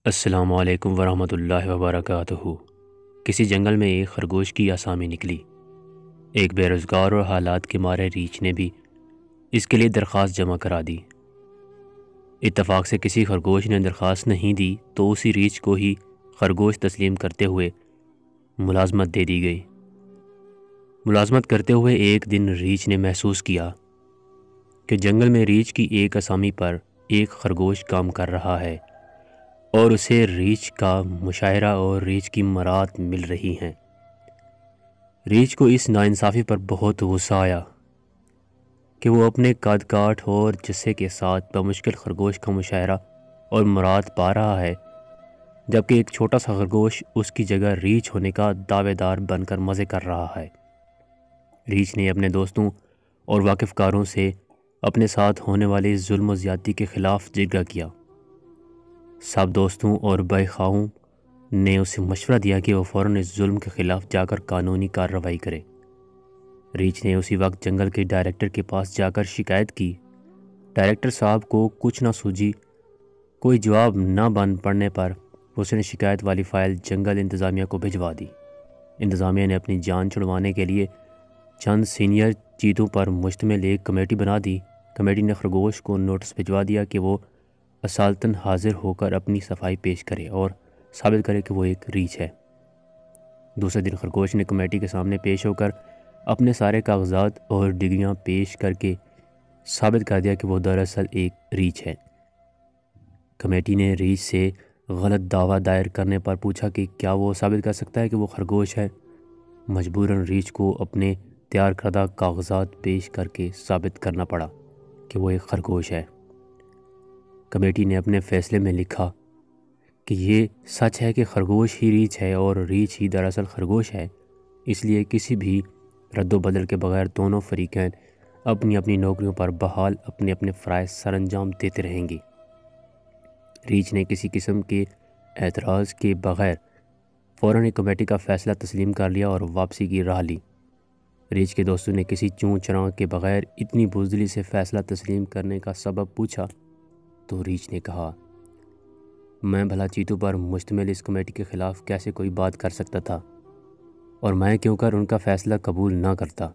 السلام علیکم ورحمۃ اللہ وبرکاتہ۔ کسی جنگل میں ایک خرگوش کی آسامی نکلی۔ ایک بے روزگار اور حالات کے مارے ریچھ نے بھی اس کے لیے درخواست جمع کرا دی۔ اتفاق سے کسی خرگوش نے درخواست نہیں دی تو اسی ریچھ کو ہی خرگوش تسلیم کرتے ہوئے ملازمت دے دی گئی۔ ملازمت کرتے ہوئے ایک دن ریچھ نے محسوس کیا کہ جنگل میں ریچھ کی ایک آسامی پر ایک خرگوش کام کر رہا ہے اور اسے ریچھ کا مشاہرہ اور ریچھ کی مراعات مل رہی ہیں۔ ریچھ کو اس ناانصافی پر بہت غصہ آیا کہ وہ اپنے قد کاٹ اور جثے کے ساتھ بمشکل خرگوش کا مشاہرہ اور مراعات پا رہا ہے، جبکہ ایک چھوٹا سا خرگوش اس کی جگہ ریچھ ہونے کا دعوے دار بن کر مزے کر رہا ہے۔ ریچھ نے اپنے دوستوں اور واقف کاروں سے اپنے ساتھ ہونے والے ظلم و زیادتی کے خلاف جرگہ کیا۔ سب دوستوں اور بھائی خواہوں نے اسے مشورہ دیا کہ وہ فوراً اس ظلم کے خلاف جا کر قانونی کارروائی کرے۔ ریچھ نے اسی وقت جنگل کے ڈائریکٹر کے پاس جا کر شکایت کی۔ ڈائریکٹر صاحب کو کچھ نہ سوجی۔ کوئی جواب نہ بن پڑنے پر اس نے شکایت والی فائل جنگل انتظامیہ کو بھجوا دی۔ انتظامیہ نے اپنی جان چھڑوانے کے لیے چند سینئر چیتوں پر مشتمل ایک کمیٹی بنا دی۔ کمیٹی نے خرگوش کو نوٹس بھجوا دیا کہ وہ اصالتاً حاضر ہو کر اپنی صفائی پیش کرے اور ثابت کرے کہ وہ ایک ریچھ ہے۔ دوسرے دن خرگوش نے کمیٹی کے سامنے پیش ہو کر اپنے سارے کاغذات اور ڈگریاں پیش کر کے ثابت کر دیا کہ وہ دراصل ایک ریچھ ہے۔ کمیٹی نے ریچھ سے غلط دعویٰ دائر کرنے پر پوچھا کہ کیا وہ ثابت کر سکتا ہے کہ وہ خرگوش ہے۔ مجبوراً ریچھ کو اپنے تیار کردہ کاغذات پیش کر کے ثابت کرنا پڑا کہ وہ ایک خرگوش ہے۔ کمیٹی نے اپنے فیصلے میں لکھا کہ یہ سچ ہے کہ خرگوش ہی ریچھ ہے اور ریچھ ہی دراصل خرگوش ہے، اس لیے کسی بھی رد و بدل کے بغیر دونوں فریقین اپنی اپنی نوکریوں پر بحال اپنے اپنے فرائض سر انجام دیتے رہیں گے۔ ریچھ نے کسی قسم کے اعتراض کے بغیر فوراً کمیٹی کا فیصلہ تسلیم کر لیا اور واپسی کی راہ لی۔ ریچھ کے دوستوں نے کسی چوں چراغ کے بغیر اتنی بزدلی سے فیصلہ تسلیم کرنے کا سبب پوچھا تو ریچھ نے کہا، میں بھلا چیتوں پر مشتمل اس کمیٹی کے خلاف کیسے کوئی بات کر سکتا تھا، اور میں کیوں کر ان کا فیصلہ قبول نہ کرتا،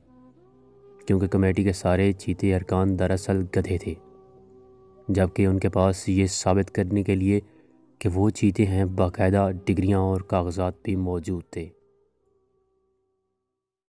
کیونکہ کمیٹی کے سارے چیتے ارکان دراصل گدھے تھے، جبکہ ان کے پاس یہ ثابت کرنے کے لیے کہ وہ چیتے ہیں باقاعدہ ڈگریاں اور کاغذات بھی موجود تھے۔